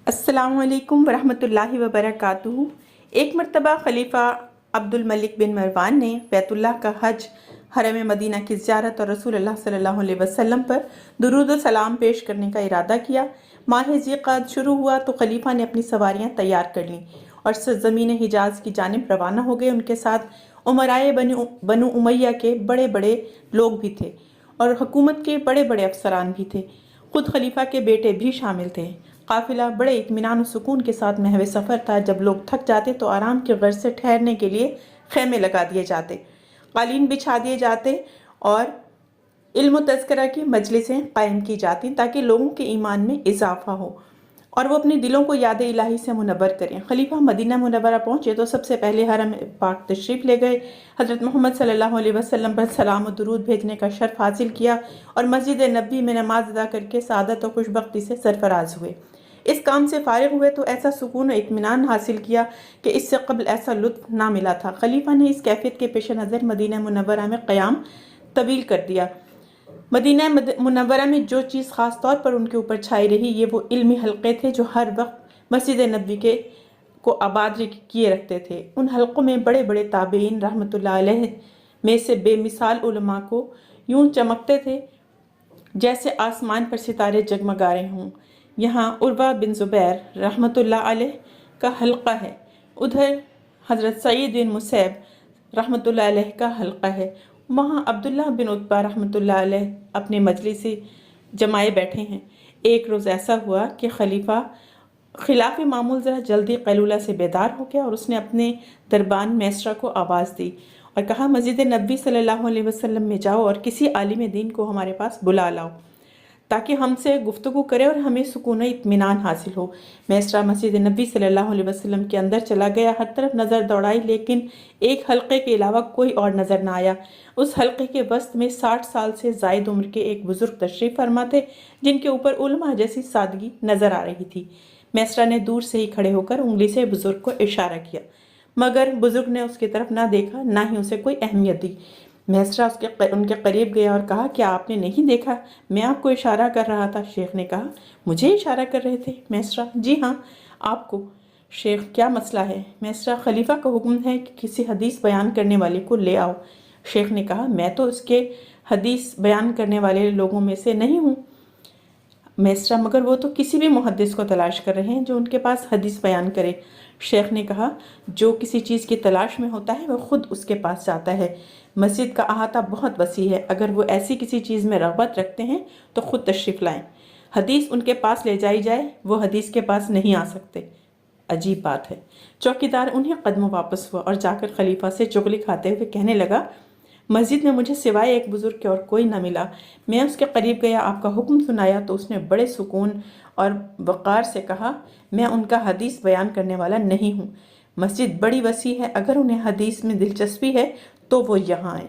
अस्सलामु अलैकुम वरहमतुल्लाहि वबरकातुहू। एक मरतबा खलीफा अब्दुल मलिक बिन मरवान ने बैतुल्लाह का हज, हरम मदीना की ज़ियारत और रसूलुल्लाह सल्लल्लाहु अलैहि वसल्लम पर दुरूद व सलाम पेश करने का इरादा किया। माह ज़िक़अद शुरू हुआ तो खलीफा ने अपनी सवारियां तैयार कर लीं और सरज़मीन हिजाज की जानिब रवाना हो गए। उनके साथ उमराए बनु उमैया के बड़े बड़े लोग भी थे और हुकूमत के बड़े बड़े अफसरान भी थे। खुद खलीफा के बेटे भी शामिल थे। काफिला बड़े इत्मीनान और सुकून के साथ महवे सफ़र था। जब लोग थक जाते तो आराम की गर्ज से ठहरने के लिए खेमे लगा दिए जाते, कालीन बिछा दिए जाते और इल्म तज़किरा की मजलिसें कायम की जाती ताकि लोगों के ईमान में इजाफा हो और वो अपने दिलों को याद इलाही से मुनव्वर करें। खलीफा मदीना मुनव्वरा पहुंचे तो सबसे पहले हरम पाक तशरीफ़ ले गए। हज़रत मोहम्मद सल्लल्लाहु अलैहि वसल्लम पर सलाम और दुरूद भेजने का शर्फ हासिल किया और मस्जिद नबी में नमाज अदा करके सादत और खुशबख्ती से सरफराज हुए। इस काम से फारिग हुए तो ऐसा सुकून और इत्मीनान हासिल किया कि इससे कबल ऐसा लुत्फ़ ना मिला था। खलीफा ने इस कैफियत के पेश नज़र मदीना मुनव्वरा में क़याम तवील कर दिया। मदीना मुनव्वरा में जो चीज़ ख़ास तौर पर उनके ऊपर छाई रही ये वो इल्मी हल्क़े थे जो हर वक्त मस्जिद नबी के को आबाद किए रखते थे। उन हल्क़ों में बड़े बड़े ताबईन रहमतुल्लाह अलैह में से बेमिसाल उलमा को यूं चमकते थे जैसे आसमान पर सितारे जगमगा रहे हों। यहाँ उर्वा बिन ज़ुबैर रहमतुल्लाह अलैह का हल्क़ा है, उधर हज़रत सईद बिन मुसैब रहमतुल्लाह अलैह का हल्क़ा है। वहाँ अब्दुल्ला बिन उत्बा रहमतुल्लाह अलैह अपने मजलिस से जमाए बैठे हैं। एक रोज़ ऐसा हुआ कि खलीफा खिलाफ मामूल ज़रा जल्दी कैलूला से बेदार हो गया और उसने अपने दरबान मैसरा को आवाज़ दी और कहा, मस्जिद नबी सल्लल्लाहु अलैहि वसल्लम में जाओ और किसी आलिम दीन को हमारे पास बुला लाओ ताकि हमसे गुफ्तगू करे और हमें सुकून इत्मीनान हासिल हो। मैसरा मस्जिद नबी सल्लल्लाहु अलैहि वसल्लम के अंदर चला गया। हर तरफ नज़र दौड़ाई लेकिन एक हल्के के अलावा कोई और नज़र ना आया। उस हल्के के वस्त में 60 साल से ज़ायद उम्र के एक बुज़ुर्ग तशरीफ़ फरमा थे जिनके ऊपर उलमा जैसी सादगी नज़र आ रही थी। मैसरा ने दूर से ही खड़े होकर उंगली से बुज़ुर्ग को इशारा किया मगर बुज़ुर्ग ने उसकी तरफ ना देखा, ना ही उसे कोई अहमियत दी। मैसरा उनके करीब गया और कहा, क्या आपने नहीं देखा? मैं आपको इशारा कर रहा था। शेख ने कहा, मुझे इशारा कर रहे थे? मैसरा, जी हाँ, आपको। शेख, क्या मसला है? मैसरा, खलीफा का हुक्म है कि किसी हदीस बयान करने वाले को ले आओ। शेख ने कहा, मैं तो उसके हदीस बयान करने वाले लोगों में से नहीं हूँ। मैसरा, मगर वो तो किसी भी मुहद्दिस को तलाश कर रहे हैं जो उनके पास हदीस बयान करे। शेख ने कहा, जो किसी चीज़ की तलाश में होता है वह खुद उसके पास जाता है। मस्जिद का अहाता बहुत वसी है, अगर वो ऐसी किसी चीज़ में रग़बत रखते हैं तो खुद तशरीफ़ लाएं। हदीस उनके पास ले जाई जाए, वो हदीस के पास नहीं आ सकते। अजीब बात है। चौकीदार उन्हीं कदमों वापस हुआ और जाकर खलीफा से चुगली खाते हुए कहने लगा, मस्जिद में मुझे सिवाय एक बुज़ुर्ग के और कोई न मिला। मैं उसके करीब गया, आपका हुक्म सुनाया तो उसने बड़े सुकून और वक़ार से कहा, मैं उनका हदीस बयान करने वाला नहीं हूँ। मस्जिद बड़ी वसी है, अगर उन्हें हदीस में दिलचस्पी है तो वो यहाँ आए।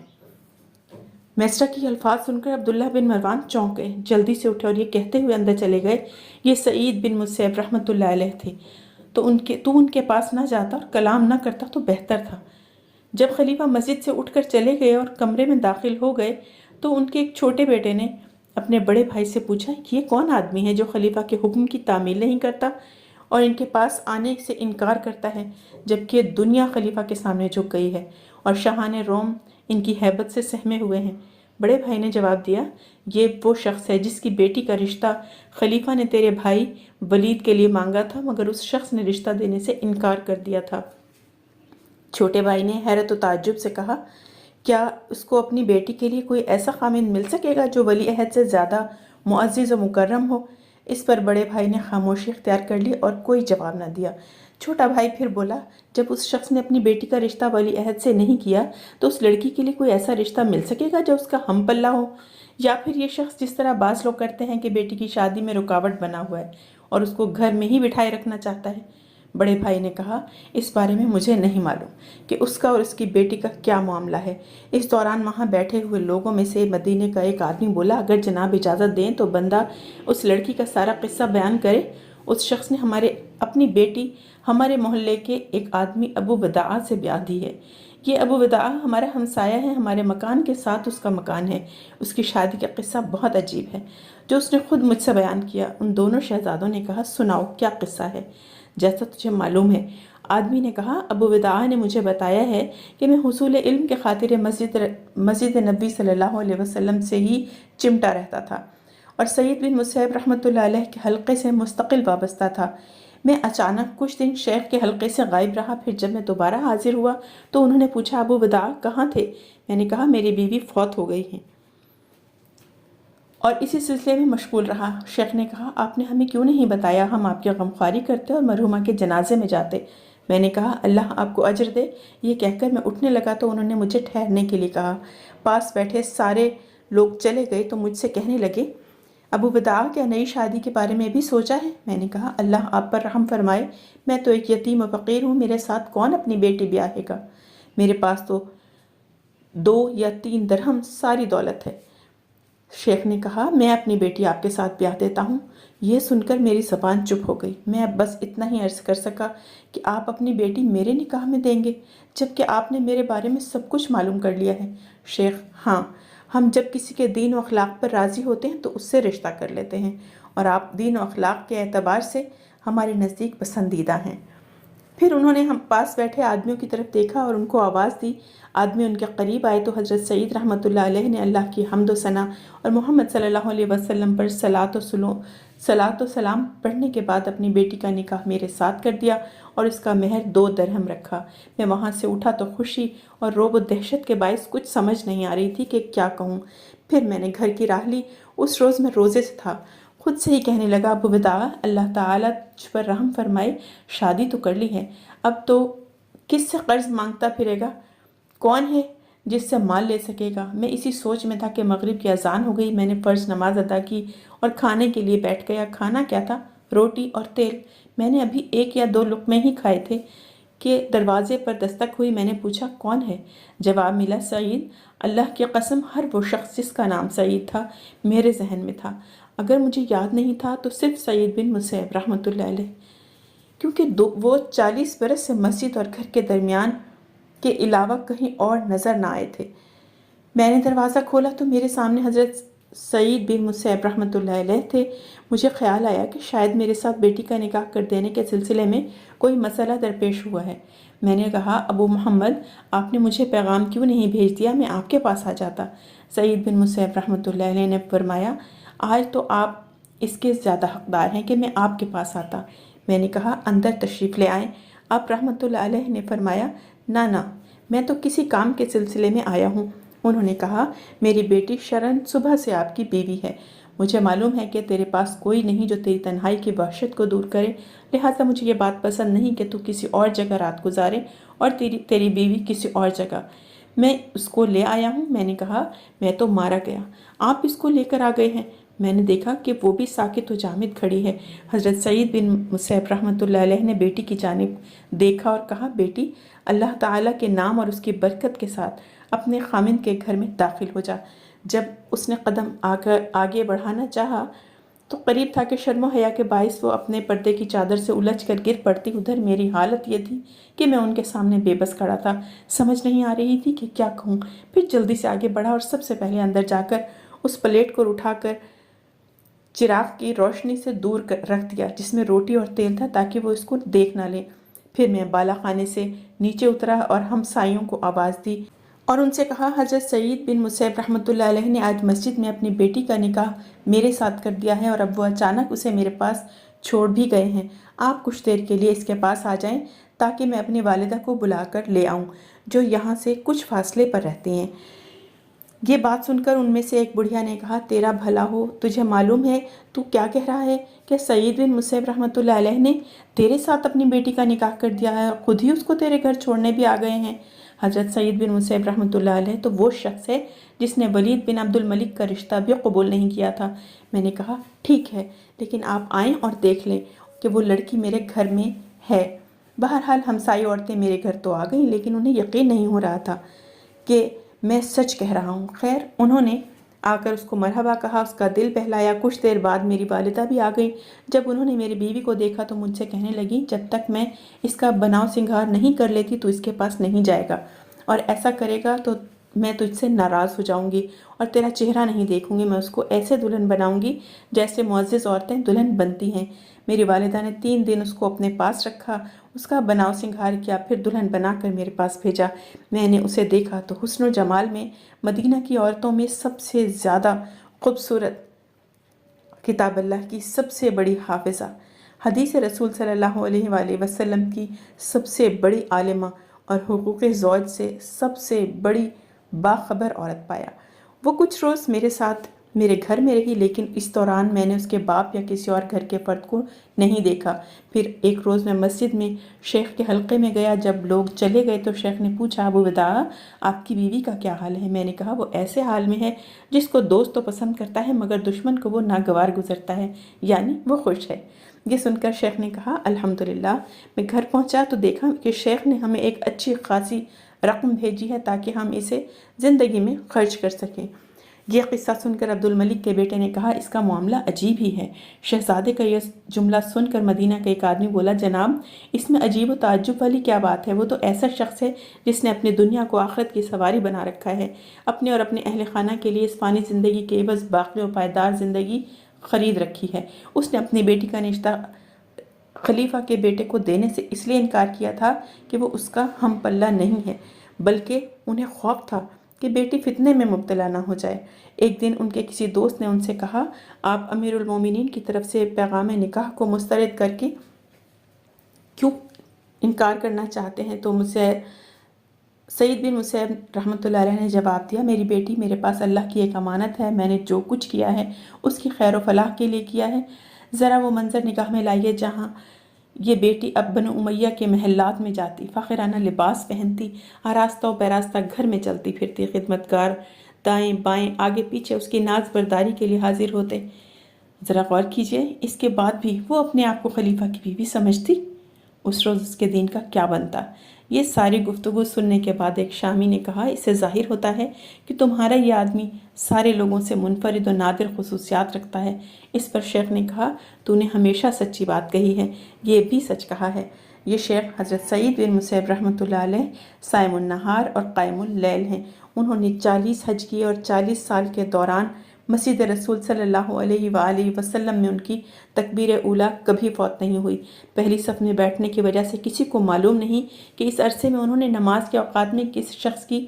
मैसरा की अल्फाज सुनकर अब्दुल्ला बिन मरवान चौंक गए, जल्दी से उठे और ये कहते हुए अंदर चले गए, ये सईद बिन मुसैब रहमतुल्लाह अलैह थे, तो उनके पास ना जाता और कलाम ना करता तो बेहतर था। जब खलीफा मस्जिद से उठकर चले गए और कमरे में दाखिल हो गए तो उनके एक छोटे बेटे ने अपने बड़े भाई से पूछा कि ये कौन आदमी है जो खलीफा के हुक्म की तामील नहीं करता और इनके पास आने से इनकार करता है, जबकि दुनिया खलीफा के सामने झुक गई है और शाहाने रोम इनकी हैबत से सहमे हुए हैं। बड़े भाई ने जवाब दिया, ये वो शख्स है जिसकी बेटी का रिश्ता खलीफा ने तेरे भाई वलीद के लिए मांगा था, मगर उस शख्स ने रिश्ता देने से इनकार कर दिया था। छोटे भाई ने हैरत व ताज्जुब से कहा, क्या उसको अपनी बेटी के लिए कोई ऐसा खामिन मिल सकेगा जो वली अहद से ज़्यादा मुअज़्ज़िज़ व मुकर्रम हो? इस पर बड़े भाई ने खामोशी इख्तियार कर ली और कोई जवाब न दिया। छोटा भाई फिर बोला, जब उस शख्स ने अपनी बेटी का रिश्ता वली अहद से नहीं किया तो उस लड़की के लिए कोई ऐसा रिश्ता मिल सकेगा जो उसका हम पल्ला हो? या फिर ये शख्स जिस तरह बाज़ लोग करते हैं कि बेटी की शादी में रुकावट बना हुआ है और उसको घर में ही बिठाए रखना चाहता है? बड़े भाई ने कहा, इस बारे में मुझे नहीं मालूम कि उसका और उसकी बेटी का क्या मामला है। इस दौरान वहाँ बैठे हुए लोगों में से मदीने का एक आदमी बोला, अगर जनाब इजाज़त दें तो बंदा उस लड़की का सारा किस्सा बयान करे। उस शख्स ने अपनी बेटी हमारे मोहल्ले के एक आदमी अबू वदाअ से ब्याह दी है। ये अबू वदाअ हमारा हमसाया है, हमारे मकान के साथ उसका मकान है। उसकी शादी का किस्सा बहुत अजीब है। जो उसने खुद मुझसे बयान किया। उन दोनों शहजादों ने कहा, सुनाओ क्या किस्सा है, जैसा तुझे मालूम है। आदमी ने कहा, अबू विदा ने मुझे बताया है कि मैं हुसूल इल्म के खातिर मस्जिद नबी सल्लल्लाहु अलैहि वसल्लम से ही चिमटा रहता था और सईद बिन मुसैब रहमतुल्लाह अलैह के हल्के से मुस्तकिल वाबस्ता था। मैं अचानक कुछ दिन शेख के हल्के से गायब रहा। फिर जब मैं दोबारा हाजिर हुआ तो उन्होंने पूछा, अबू विदा कहाँ थे? मैंने कहा, मेरी बीवी फौत हो गई है और इसी सिलसिले में मशगूल रहा। शेख ने कहा, आपने हमें क्यों नहीं बताया, हम आपकी गमख्वारी करते और मरहुमा के जनाजे में जाते। मैंने कहा, अल्लाह आपको अजर दे। ये कहकर मैं उठने लगा तो उन्होंने मुझे ठहरने के लिए कहा। पास बैठे सारे लोग चले गए तो मुझसे कहने लगे, अबू विदा क्या नई शादी के बारे में भी सोचा है? मैंने कहा, अल्लाह आप पर रहम फरमाए, मैं तो एक यतीम और फ़कीर हूँ, मेरे साथ कौन अपनी बेटी ब्याहेगा? मेरे पास तो 2 या 3 दरहम सारी दौलत है। शेख ने कहा, मैं अपनी बेटी आपके साथ ब्याह देता हूँ। यह सुनकर मेरी ज़बान चुप हो गई। मैं अब बस इतना ही अर्ज़ कर सका कि आप अपनी बेटी मेरे निकाह में देंगे, जबकि आपने मेरे बारे में सब कुछ मालूम कर लिया है। शेख, हाँ, हम जब किसी के दीन व अखलाक पर राज़ी होते हैं तो उससे रिश्ता कर लेते हैं, और आप दीन व अखलाक के एतबार से हमारे नज़दीक पसंदीदा हैं। फिर उन्होंने हम पास बैठे आदमियों की तरफ देखा और उनको आवाज़ दी। आदमी उनके करीब आए तो हज़रत सईद रहमतुल्लाह अलैह ने अल्लाह की हम्द व सना और मोहम्मद सल्लल्लाहु अलैहि वसल्लम पर सलात व सलाम पढ़ने के बाद अपनी बेटी का निकाह मेरे साथ कर दिया और इसका महर 2 दरहम रखा। मैं वहाँ से उठा तो खुशी और रोब व दहशत के बायस कुछ समझ नहीं आ रही थी कि क्या कहूँ। फिर मैंने घर की राह ली। उस रोज़ मैं रोज़े से था। खुद से ही कहने लगा, अबू विदा, अल्लाह ताला तुझ पर रहम फरमाए, शादी तो कर ली है, अब तो किससे कर्ज मांगता फिरेगा? कौन है जिससे माल ले सकेगा? मैं इसी सोच में था कि मगरिब की अजान हो गई। मैंने फ़र्ज नमाज अदा की और खाने के लिए बैठ गया। खाना क्या था? रोटी और तेल। मैंने अभी 1 या 2 लुक़मे ही खाए थे कि दरवाजे पर दस्तक हुई। मैंने पूछा, कौन है? जवाब मिला, सईद। अल्लाह की कसम, हर वो शख्स जिसका नाम सईद था मेरे जहन में था। अगर मुझे याद नहीं था तो सिर्फ सईद बिन मुसैब रहमतुल्लाह अलैह, क्योंकि वो 40 बरस से मस्जिद और घर के दरमियान के अलावा कहीं और नज़र ना आए थे। मैंने दरवाज़ा खोला तो मेरे सामने हज़रत सईद बिन मुसैब रहमतुल्लाह अलैह थे। मुझे ख्याल आया कि शायद मेरे साथ बेटी का निकाह कर देने के सिलसिले में कोई मसला दरपेश हुआ है। मैंने कहा, अबू मोहम्मद, आपने मुझे पैगाम क्यों नहीं भेज दिया, मैं आपके पास आ जाता। सईद बिन मुसैब रहमतुल्लाह अलैह ने फरमाया, आज तो आप इसके ज़्यादा हकदार हैं कि मैं आपके पास आता। मैंने कहा, अंदर तशरीफ़ ले आएँ। आप रहमतुल्लाह अलैह ने फरमाया, ना ना, मैं तो किसी काम के सिलसिले में आया हूँ। उन्होंने कहा, मेरी बेटी शरण सुबह से आपकी बीवी है। मुझे मालूम है कि तेरे पास कोई नहीं जो तेरी तन्हाई की वहशत को दूर करे, लिहाजा मुझे ये बात पसंद नहीं कि तू किसी और जगह रात गुजारे और तेरी बीवी किसी और जगह। मैं उसको ले आया हूँ। मैंने कहा, मैं तो मारा गया, आप इसको लेकर आ गए हैं। मैंने देखा कि वो भी साकित व जामिद खड़ी है। हज़रत सईद बिन मुसैब रहमतुल्लाह अलैह ने बेटी की जानिब देखा और कहा, बेटी, अल्लाह ताला के नाम और उसकी बरकत के साथ अपने खामिंद के घर में दाखिल हो जा। जब उसने कदम आगे बढ़ाना चाहा तो करीब था कि शर्म हया के बाइस वो अपने पर्दे की चादर से उलझ कर गिर पड़ती। उधर मेरी हालत ये थी कि मैं उनके सामने बेबस खड़ा था, समझ नहीं आ रही थी कि क्या कहूँ। फिर जल्दी से आगे बढ़ा और सबसे पहले अंदर जाकर उस प्लेट को उठाकर चिराग की रोशनी से दूर रख दिया जिसमें रोटी और तेल था, ताकि वो इसको देख ना ले। फिर मैं बाला खाने से नीचे उतरा और हमसायों को आवाज़ दी और उनसे कहा, हज़रत सईद बिन मुसैब रहमतुल्लाह अलैह ने आज मस्जिद में अपनी बेटी का निकाह मेरे साथ कर दिया है और अब वो अचानक उसे मेरे पास छोड़ भी गए हैं। आप कुछ देर के लिए इसके पास आ जाएं ताकि मैं अपनी वालिदा को बुलाकर ले आऊं, जो यहाँ से कुछ फासले पर रहती हैं। ये बात सुनकर उनमें से एक बुढ़िया ने कहा, तेरा भला हो, तुझे मालूम है तू क्या कह रहा है? क्या सईद बिन मुसैब रहमतुल्लाह अलैह ने तेरे साथ अपनी बेटी का निकाह कर दिया है और खुद ही उसको तेरे घर छोड़ने भी आ गए हैं? हज़रत सईद बिन मुसैब रहमतुल्लाह अलैह तो वो शख्स है जिसने वलीद बिन अब्दुल मलिक का रिश्ता भी कबूल नहीं किया था। मैंने कहा, ठीक है, लेकिन आप आएँ और देख लें कि वो लड़की मेरे घर में है। बहरहाल हमसाई औरतें मेरे घर तो आ गईं, लेकिन उन्हें यकीन नहीं हो रहा था कि मैं सच कह रहा हूँ। खैर, उन्होंने आकर उसको मरहबा कहा, उसका दिल बहलाया। कुछ देर बाद मेरी वालिदा भी आ गई। जब उन्होंने मेरी बीवी को देखा तो मुझसे कहने लगी, जब तक मैं इसका बनाव सिंगार नहीं कर लेती तो इसके पास नहीं जाएगा, और ऐसा करेगा तो मैं तुझसे नाराज़ हो जाऊंगी और तेरा चेहरा नहीं देखूंगी। मैं उसको ऐसे दुल्हन बनाऊंगी जैसे मुअज़्ज़ज़ औरतें दुल्हन बनती हैं। मेरी वालिदा ने 3 दिन उसको अपने पास रखा, उसका बनाव सिंगार किया, फिर दुल्हन बनाकर मेरे पास भेजा। मैंने उसे देखा तो हुस्न और जमाल में मदीना की औरतों में सबसे ज़्यादा खूबसूरत, किताब अल्लाह की सबसे बड़ी हाफिज़ा, हदीस रसूल सल्लल्लाहु अलैहि वसल्लम की सबसे बड़ी आलिमा और हुकूक़ ज़ौज से सबसे बड़ी बाखबर औरत पाया। वो कुछ रोज़ मेरे साथ मेरे घर में रही, लेकिन इस दौरान मैंने उसके बाप या किसी और घर के फ़र्द को नहीं देखा। फिर एक रोज़ मैं मस्जिद में शेख के हल्के में गया। जब लोग चले गए तो शेख ने पूछा, अबू विदा, आपकी बीवी का क्या हाल है? मैंने कहा, वो ऐसे हाल में है जिसको दोस्त तो पसंद करता है मगर दुश्मन को वो नागवार गुजरता है, यानी वो खुश है। ये सुनकर शेख ने कहा, अल्हम्दुलिल्लाह। मैं घर पहुंचा तो देखा कि शेख ने हमें एक अच्छी खासी रकम भेजी है ताकि हम इसे ज़िंदगी में खर्च कर सकें। यह किस्सा सुनकर अब्दुल मलिक के बेटे ने कहा, इसका मामला अजीब ही है। शहजादे का यह जुमला सुनकर मदीना का एक आदमी बोला, जनाब, इसमें अजीब व ताज्जुब वाली क्या बात है? वो तो ऐसा शख्स है जिसने अपनी दुनिया को आखिरत की सवारी बना रखा है। अपने और अपने अहल खाना के लिए इस फ़ानी ज़िंदगी के एवज़ बाक़ी और पायदार ज़िंदगी ख़रीद रखी है। उसने अपनी बेटी का रिश्ता खलीफा के बेटे को देने से इसलिए इनकार किया था कि वो उसका हम पल्ला नहीं है, बल्कि उन्हें खौफ था कि बेटी फितने में मुब्तला ना हो जाए। एक दिन उनके किसी दोस्त ने उनसे कहा, आप अमीरुल मोमिनीन की तरफ से पैगाम निकाह को मुस्तरद करके क्यों इनकार करना चाहते हैं? तो मुझसे सईद बिन मुसैब रहमतुल्लाह अलैह ने जवाब दिया, मेरी बेटी मेरे पास अल्लाह की एक अमानत है। मैंने जो कुछ किया है उसकी खैर व फलाह के लिए किया है। ज़रा वो मंज़र निगाह में लाइए जहाँ ये बेटी अब बनु उमैया के महल्लात में जाती, फ़ाखिराना लिबास पहनती, आरास्ता व पैरास्ता घर में चलती फिरती, खिदमतगार दाएं बाएं आगे पीछे उसकी नाज बरदारी के लिए हाजिर होते। ज़रा गौर कीजिए, इसके बाद भी वो अपने आप को खलीफा की बीवी समझती। उस रोज़ उसके दीन का क्या बनता? ये सारी गुफ्तगू सुनने के बाद एक शामी ने कहा, इससे ज़ाहिर होता है कि तुम्हारा ये आदमी सारे लोगों से मुनफरिद और नादिर खुसूसियात रखता है। इस पर शेख ने कहा, तूने हमेशा सच्ची बात कही है, ये भी सच कहा है। ये शेख हज़रत सईद बिन मुसैब रहमतुल्लाह अलैह साइमुन नहार और कायमुल लैल हैं। उन्होंने 40 हज किए और 40 साल के दौरान मस्जिद रसूल सल्लल्लाहु अलैहि वसल्लम में उनकी तकबीर ऊला कभी फौत नहीं हुई। पहली सफ़ में बैठने की वजह से किसी को मालूम नहीं कि इस अरसे में उन्होंने नमाज के औकात में किस शख्स की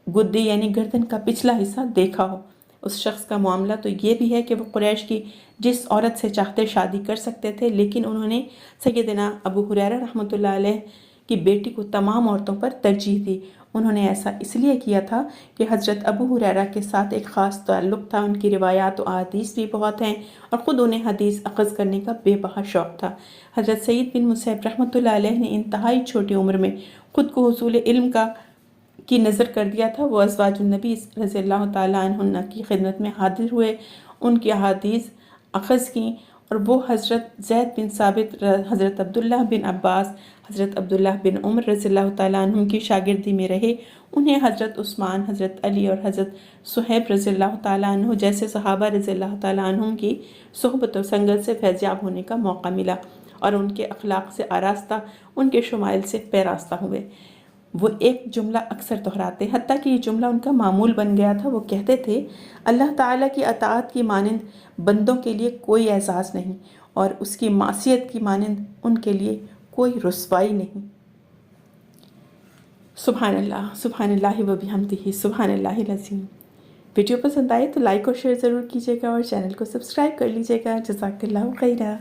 गुद्दी यानी गर्दन का पिछला हिस्सा देखा हो। उस शख्स का मामला तो ये भी है कि वो कुरैश की जिस औरत से चाहते शादी कर सकते थे, लेकिन उन्होंने सैयदना अबू हुरैरा रहमतुल्लाह अलैह की बेटी को तमाम औरतों पर तरजीह दी। उन्होंने ऐसा इसलिए किया था कि हज़रत अबू हुरैरा के साथ एक ख़ास ताल्लुक़ था। उनकी रिवायात और अहादीस भी बहुत हैं और ख़ुद उन्हें हदीस अख़ज़ करने का बेबहा शौक़ था। हज़रत सईद बिन मुसैब रहमतुल्लाह अलैह ने इंतहाई छोटी उम्र में ख़ुद को हुसूल इल्म की नज़र कर दिया था। वो अज़वाजुन नबी रज़ियल्लाहु ताला अन्हुन्ना की खिदमत में हाजिर हुए, उनकी अहादीस अख़ज़ की और वो हज़रत ज़ैद बिन साबित, हज़रत अब्दुल्लाह बिन अब्बास, हज़रत अब्दुल्लाह बिन उमर रज़ियल्लाहु ताला अन्हुम की शागिर्दी में रहे। उन्हें हज़रत उस्मान, हज़रत अली और हज़रत सुहैब रज़ियल्लाहु ताला अन्हु जैसे सहाबा रज़ियल्लाहु ताला अन्हुम की सोहबत और संगत से फैज़याब होने का मौका मिला और उनके अखलाक से आरास्ता, उनके शुमाइल से पैरास्ता हुए। वो एक जुमला अक्सर दोहराते, हत्ता कि ये जुमला उनका मामूल बन गया था। वो कहते थे, अल्लाह ताला की अताअत की मानंद बंदों के लिए कोई एजाज़ नहीं और उसकी मासियत की मानंद उनके लिए कोई रुसवाई नहीं। सुभानअल्लाह, सुभानअल्लाहि व बिहम्दिही, सुभानअल्लाहिल अज़ीम। वीडियो पसंद आए तो लाइक और शेयर ज़रूर कीजिएगा और चैनल को सब्सक्राइब कर लीजिएगा। जज़ाकल्लाहु खैरा।